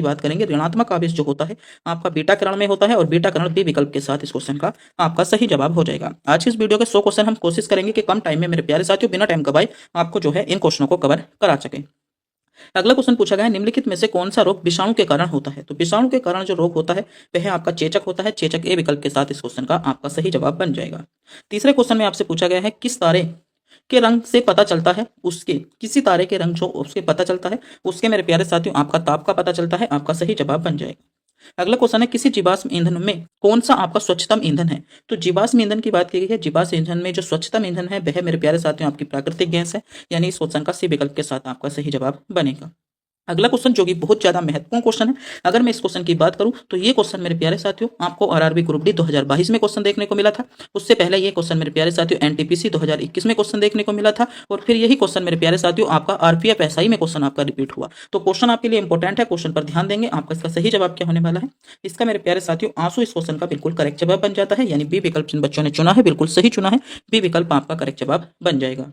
की बात करेंगे, ऋणात्मक आवेश जो होता है आपका बीटा किरण में होता है और बीटा किरण बी विकल्प के साथ इस क्वेश्चन का आपका सही जवाब हो जाएगा। आज की इस वीडियो के 100 क्वेश्चन हम कोशिश करेंगे कि कम टाइम में मेरे प्यारे साथियों बिना टाइम गवाए आपको जो है इन क्वेश्चनों को कवर करा सके। अगला क्वेश्चन पूछा गया है, निम्नलिखित में से कौन सा रोग विषाणु के कारण होता है? तो विषाणु के कारण जो रोग होता है वह आपका चेचक होता है। चेचक ए विकल्प के साथ इस क्वेश्चन का आपका सही जवाब बन जाएगा। तीसरे क्वेश्चन में आपसे पूछा गया है, किस तारे के रंग से पता चलता है उसके, किसी तारे के रंग जो उसके पता चलता है उसके मेरे प्यारे साथियों आपका ताप का पता चलता है। आपका सही जवाब बन जाएगा। अगला क्वेश्चन है, किसी जीवाश्म ईंधन में कौन सा आपका स्वच्छतम ईंधन है? तो जीवाश्म ईंधन की बात की गई है। जीवाश्म ईंधन में जो स्वच्छतम ईंधन है वह मेरे प्यारे साथियों आपकी प्राकृतिक गैस है, यानी इस क्वेश्चन का सी विकल्प के साथ आपका सही जवाब बनेगा। अगला क्वेश्चन जो कि बहुत ज्यादा महत्वपूर्ण क्वेश्चन है, अगर मैं इस क्वेश्चन की बात करूं तो ये क्वेश्चन मेरे प्यारे साथियों आपको आरआरबी ग्रुप डी 2022 में क्वेश्चन देखने को मिला था। उससे पहले ये क्वेश्चन मेरे प्यारे साथियों एनटीपीसी 2021 में क्वेश्चन देखने को मिला था और फिर यही क्वेश्चन मेरे प्यारे साथियों आपका आरपीएफ एसआई में क्वेश्चन आपका रिपीट हुआ। तो क्वेश्चन आपके लिए इंपॉर्टेंट है, क्वेश्चन पर ध्यान देंगे। आपका इसका सही जवाब क्या होने वाला है? इसका मेरे प्यारे साथियों आंसू इस क्वेश्चन का बिल्कुल करेक्ट जवाब बन जाता है, यानी बी विकल्प जिन बच्चों ने चुना है बिल्कुल सही चुना है। बी विकल्प आपका करेक्ट जवाब बन जाएगा।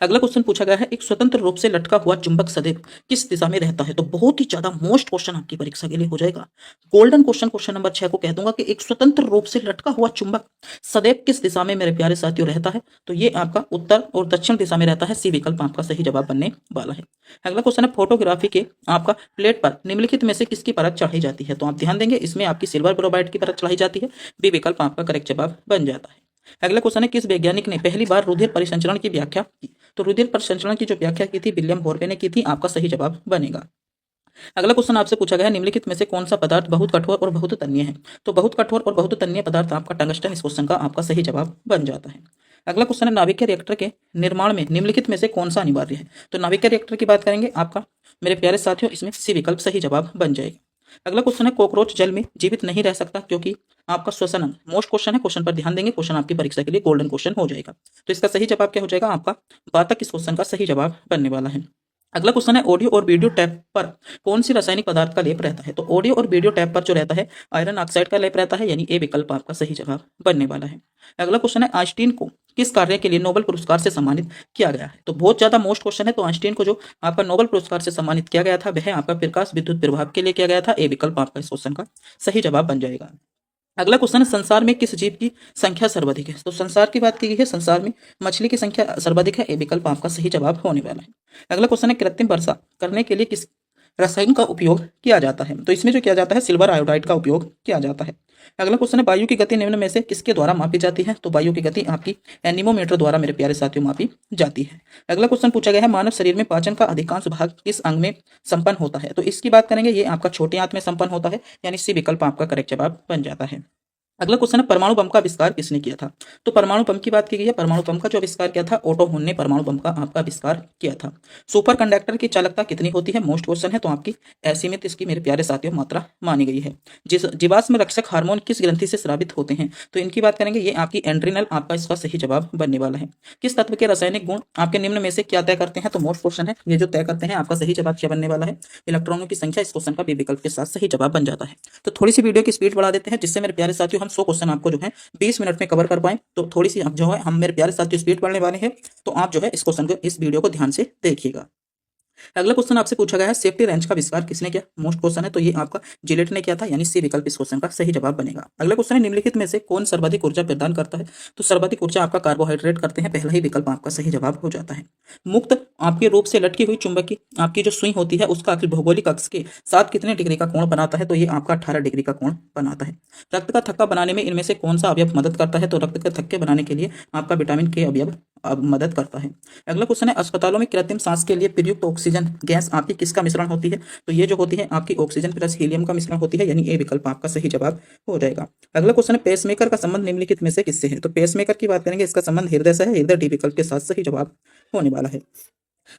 अगला क्वेश्चन पूछा गया है, एक स्वतंत्र रूप से लटका हुआ चुंबक सदैव किस दिशा में रहता है? तो बहुत ही ज्यादा मोस्ट क्वेश्चन आपकी परीक्षा के लिए हो जाएगा। गोल्डन क्वेश्चन, क्वेश्चन नंबर 6 को कह दूंगा कि एक स्वतंत्र रूप से लटका हुआ चुंबक सदैव किस दिशा में मेरे प्यारे साथियों रहता है? तो ये आपका उत्तर और दक्षिण दिशा में रहता है। सी विकल्प आपका सही जवाब बनने वाला है। अगला क्वेश्चन है, फोटोग्राफी के आपका प्लेट पर निम्नलिखित में से किसकी परत चढ़ाई जाती है? तो आप ध्यान देंगे, इसमें आपकी सिल्वर ब्रोमाइड की परत चढ़ाई जाती है। बी विकल्प आपका करेक्ट जवाब बन जाता है। अगला क्वेश्चन है, किस वैज्ञानिक ने पहली बार रुधिर परिसंचरण की व्याख्या की? तो रुधिर परिसंचरण की जो व्याख्या की थी विलियम हॉर्वे ने की थी। आपका सही जवाब बनेगा। अगला क्वेश्चन आपसे पूछा गया है, निम्नलिखित में से कौन सा पदार्थ बहुत कठोर और बहुत तन्य है? तो बहुत कठोर और बहुत तन्य पदार्थ आपका टंगस्टन इस क्वेश्चन का आपका सही जवाब बन जाता है। अगला क्वेश्चन है, नाभिकीय रिएक्टर के निर्माण में निम्नलिखित में से कौन सा अनिवार्य है? तो नाभिकीय रिएक्टर की बात करेंगे आपका मेरे प्यारे साथियों इसमें सी विकल्प सही जवाब बन जाएगा। अगला क्वेश्चन है, कॉकरोच जल में जीवित नहीं रह सकता क्योंकि आपका श्वसन अंग मोस्ट क्वेश्चन है। क्वेश्चन पर ध्यान देंगे, क्वेश्चन आपकी परीक्षा के लिए गोल्डन क्वेश्चन हो जाएगा। तो इसका सही जवाब क्या हो जाएगा? आपका बातक इस क्वेश्चन का सही जवाब बनने वाला है। अगला क्वेश्चन है, ऑडियो और वीडियो टैप पर कौन सी रासायनिक पदार्थ का लेप रहता है? तो ऑडियो और वीडियो टैप पर जो रहता है आयरन ऑक्साइड का लेप रहता है, यानी ए विकल्प आपका सही जवाब बनने वाला है। अगला क्वेश्चन है, आइंस्टीन को किस कार्य के लिए नोबेल पुरस्कार से सम्मानित किया गया है? तो बहुत ज्यादा मोस्ट क्वेश्चन है। तो आइंस्टीन को जो आपका नोबेल पुरस्कार से सम्मानित किया गया था वह आपका प्रकाश विद्युत प्रभाव के लिए किया गया था। ए विकल्प आपका इस क्वेश्चन का सही जवाब बन जाएगा। अगला क्वेश्चन है, संसार में किस जीव की संख्या सर्वाधिक है? तो संसार की बात की गई है, संसार में मछली की संख्या सर्वाधिक है। ए विकल्प आपका सही जवाब होने वाला है। अगला क्वेश्चन है, कृत्रिम वर्षा करने के लिए किस रसायन का उपयोग किया जाता है? तो इसमें जो किया जाता है सिल्वर आयोडाइड का उपयोग किया जाता है। अगला क्वेश्चन है, वायु की गति निम्न में से किसके द्वारा मापी जाती है? तो वायु की गति आपकी एनीमोमीटर द्वारा मेरे प्यारे साथियों मापी जाती है। अगला क्वेश्चन पूछा गया है, मानव शरीर में पाचन का अधिकांश भाग किस अंग में संपन्न होता है? तो इसकी बात करेंगे, ये आपका छोटे आंत में संपन्न होता है, यानी सी विकल्प आपका करेक्ट जवाब बन जाता है। अगला क्वेश्चन है, परमाणु बम का आविष्कार किसने किया था? तो परमाणु बम की बात की गई है। परमाणु बम का जो आविष्कार किया था ओटो हुन ने परमाणु बम का आपका आविष्कार किया था। सुपर कंडक्टर की चालकता कितनी होती है? मोस्ट क्वेश्चन है। तो आपकी असीमित इसकी मेरे प्यारे साथियों मात्रा मानी गई है। जिस जीवाश्म रक्षक हार्मोन किस ग्रंथि से स्रावित होते हैं? तो इनकी बात करेंगे, ये आपकी एंड्रिनल आपका इसका सही जवाब बनने वाला है। किस तत्व के रासायनिक गुण आपके निम्न में से क्या तय करते हैं? तो मोस्ट क्वेश्चन है, ये जो तय करते हैं आपका सही जवाब क्या बनने वाला है? इलेक्ट्रॉनों की संख्या इस क्वेश्चन का बी विकल्प के साथ सही जवाब बन जाता है। तो थोड़ी सी वीडियो की स्पीड बढ़ा देते हैं, जिससे मेरे प्यारे साथियों हम 100 क्वेश्चन आपको जो है 20 मिनट में कवर कर पाए। तो थोड़ी सी जो है हम मेरे प्यारे साथियों स्पीड पढ़ने वाले हैं, तो आप जो है इस क्वेश्चन को इस वीडियो को ध्यान से देखिएगा। अगला क्वेश्चन आपसे पूछा गया है, सेफ्टी रेंच का आविष्कार किसने किया? मोस्ट क्वेश्चन है। तो ये आपका जिलेट ने किया था, यानी सी विकल्प इस क्वेश्चन का सही जवाब बनेगा। अगला क्वेश्चन है, निम्नलिखित में से कौन सर्वाधिक ऊर्जा प्रदान करता है? तो सर्वाधिक ऊर्जा आपका कार्बोहाइड्रेट करते हैं। पहला ही विकल्प आपका सही जवाब हो जाता है। मुक्त आपके रूप से लटकी हुई चुंबक की आपकी जो सुई होती है उसका आखिर भौगोलिक अक्ष के साथ कितने डिग्री का कोण बनाता है? तो ये आपका 18 डिग्री का कोण बनाता है। रक्त का थक्का बनाने में इनमें से कौन सा अवयव मदद करता है? तो रक्त के थक्के बनाने के लिए आपका विटामिन के अवयव मदद करता है। अगला क्वेश्चन है, अस्पतालों में कृत्रिम सांस के लिए प्रयुक्त ऑक्सीजन गैस आपकी किसका मिश्रण होती है? तो ये जो होती है आपकी ऑक्सीजन प्लस हीलियम का मिश्रण होती है, यानी ए विकल्प आपका सही जवाब हो जाएगा। अगला क्वेश्चन है, पेसमेकर का संबंध निम्नलिखित में से किससे है? तो पेसमेकर की बात करेंगे, इसका संबंध हृदय से है। हृदय डी विकल्प के साथ सही जवाब होने वाला है।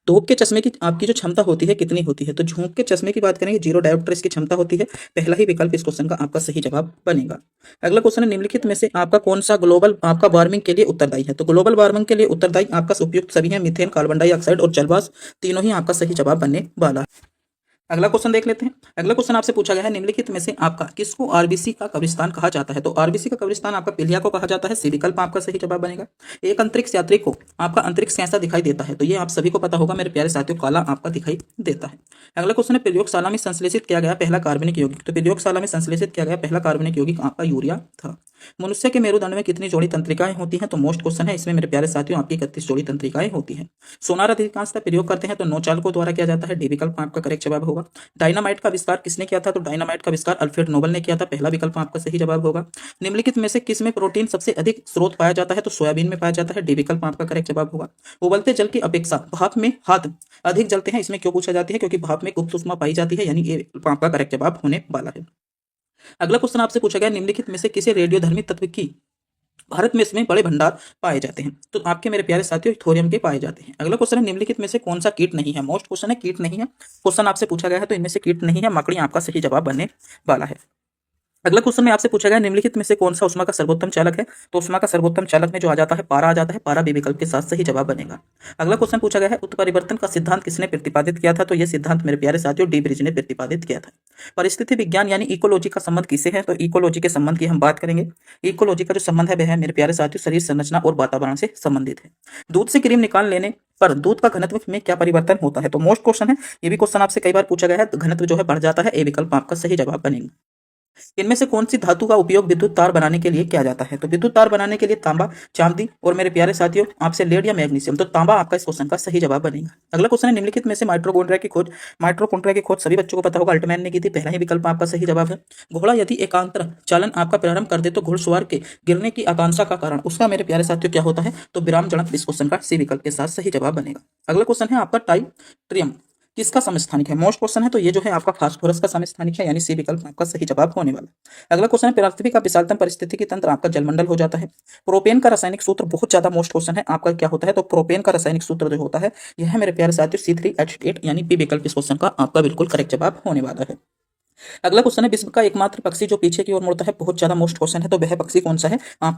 धूप के चश्मे की आपकी जो क्षमता होती है कितनी होती है? तो धूप के चश्मे की बात करेंगे, 0 डायोप्टर इसकी क्षमता होती है। पहला ही विकल्प इस क्वेश्चन का आपका सही जवाब बनेगा। अगला क्वेश्चन है, निम्नलिखित में से आपका कौन सा ग्लोबल आपका वार्मिंग के लिए उत्तरदायी है? तो ग्लोबल वार्मिंग के लिए उत्तरदायी आपका उपयुक्त सभी है, मीथेन, कार्बन डाइऑक्साइड और जलवाष्प, तीनों ही आपका सही जवाब बनने वाला है। अगला क्वेश्चन देख लेते हैं। अगला क्वेश्चन आपसे पूछा गया है निम्नलिखित में से आपका किसको आरबीसी का कब्रिस्तान कहा जाता है। तो आरबीसी का कब्रिस्तान आपका पिलिया को कहा जाता है। सी विकल्प आपका सही जवाब बनेगा। एक अंतरिक्ष यात्री को आपका अंतरिक्ष कैसा दिखाई देता है। तो ये आप सभी को पता होगा मेरे प्यारे साथियों, काला आपका दिखाई देता है। अगला क्वेश्चन है प्रयोगशाला में संश्लेषित किया गया पहला कार्बनिक यौगिक। तो प्रयोगशाला में संश्लेषित किया गया पहला कार्बनिक यौगिक आपका यूरिया था। मनुष्य के मेरुदंड में कितनी जोड़ी तंत्रिकाएं होती हैं। तो मोस्ट क्वेश्चन है इसमें मेरे प्यारे साथियों, आपकी 31 जोड़ी तंत्रिकाएं होती हैं। सोनार अधिकांशतः प्रयोग करते हैं तो नौचालकों द्वारा किया जाता है। डी विकल्प आपका करेक्ट जवाब होगा। डायनामाइट का आविष्कार किसने किया था। तो डायनामाइट का आविष्कार अल्फ्रेड नोबल ने किया था। पहला विकल्प आपका सही जवाब होगा। निम्नलिखित में से किस में प्रोटीन सबसे अधिक स्रोत पाया जाता है। तो सोयाबीन में पाया जाता है। डी विकल्प आपका करेक्ट जवाब होगा। उबलते जल की अपेक्षा भाप में हाथ अधिक जलते हैं, इसमें क्यों पूछा जाती है। क्योंकि भाप में गुप्त ऊष्मा पाई जाती है, यानी ये आपका करेक्ट जवाब होने वाला है। अगला क्वेश्चन आपसे पूछा गया निम्नलिखित में से किसी रेडियोधर्मी तत्व की भारत में इसमें बड़े भंडार पाए जाते हैं। तो आपके मेरे प्यारे साथियों थोरियम के पाए जाते हैं। अगला क्वेश्चन है निम्नलिखित में से कौन सा कीट नहीं है। मोस्ट क्वेश्चन है कीट नहीं है। क्वेश्चन आपसे पूछा गया है तो इनमें से कीट नहीं है, मकड़ी आपका सही जवाब बनने वाला है। अगला क्वेश्चन में आपसे पूछा गया निम्नलिखित में से कौन सा ऊष्मा का सर्वोत्तम चालक है। तो ऊष्मा का सर्वोत्तम चालक में जो आ जाता है पारा आ जाता है। पारा बी विकल्प के साथ सही जवाब बनेगा। अगला क्वेश्चन पूछा गया है उत्परिवर्तन का सिद्धांत किसने प्रतिपादित किया था। तो यह सिद्धांत मेरे प्यारे साथियों डी ब्रिज ने प्रतिपादित किया था। परिस्थिति विज्ञान यानी इकोलॉजी का संबंध किसे है। तो इकोलॉजी के संबंध की हम बात करेंगे। इकोलॉजी का जो संबंध है वह है मेरे प्यारे साथियों शरीर संरचना और वातावरण से संबंधित है। दूध से क्रीम निकाल लेने पर दूध का घनत्व में क्या परिवर्तन होता है। तो मोस्ट क्वेश्चन है, ये भी क्वेश्चन आपसे कई बार पूछा गया है। घनत्व जो है बढ़ जाता है। ए विकल्प आपका सही जवाब बनेगा। इनमें से कौन सी धातु का उपयोग विद्युत तार बनाने के लिए किया जाता है। तो विद्युत तार बनाने के लिए तांबा, चांदी और मेरे प्यारे साथियों आपसे लेड या मैग्नीशियम। तो तांबा आपका इस क्वेश्चन का सही जवाब बनेगा। अगला क्वेश्चन है निम्नलिखित में से माइटोकॉन्ड्रिया की खोज। माइटोकॉन्ड्रिया की खोज सभी बच्चों को पता होगा, अल्टमैन ने की थी। पहला ही विकल्प आपका सही जवाब है। घोड़ा यदि एकांतर चालन आपका प्रारंभ कर दे तो घुड़सवार के गिरने की आकांक्षा का कारण उसका मेरे प्यारे साथियों क्या होता है। तो विराम जनक इस क्वेश्चन का सी विकल्प के साथ सही जवाब बनेगा। अगला क्वेश्चन है आपका टाइट्रियम किसका समस्थानिक है। मोस्ट क्वेश्चन है तो ये जो है आपका फास्फोरस का समस्थानिक है, यानी सी विकल्प आपका सही जवाब होने वाला। अगला क्वेश्चन है पृथ्वी का विशालतम पारिस्थितिकी तंत्र आपका जलमंडल हो जाता है। प्रोपेन का रासायनिक सूत्र बहुत ज्यादा मोस्ट क्वेश्चन है आपका क्या होता है। तो प्रोपेन का रासायनिक सूत्र जो होता है यह है मेरे प्यारे साथियों C3H8, यानी बी विकल्प इस क्वेश्चन का आपका बिल्कुल करेक्ट जवाब होने वाला है। अगला क्वेश्चन है विश्व का एकमात्र पक्षी जो पीछे की ओर मुड़ता है। बहुत ज्यादा मोस्ट क्वेश्चन है, तो वह पक्षी कौन सा है।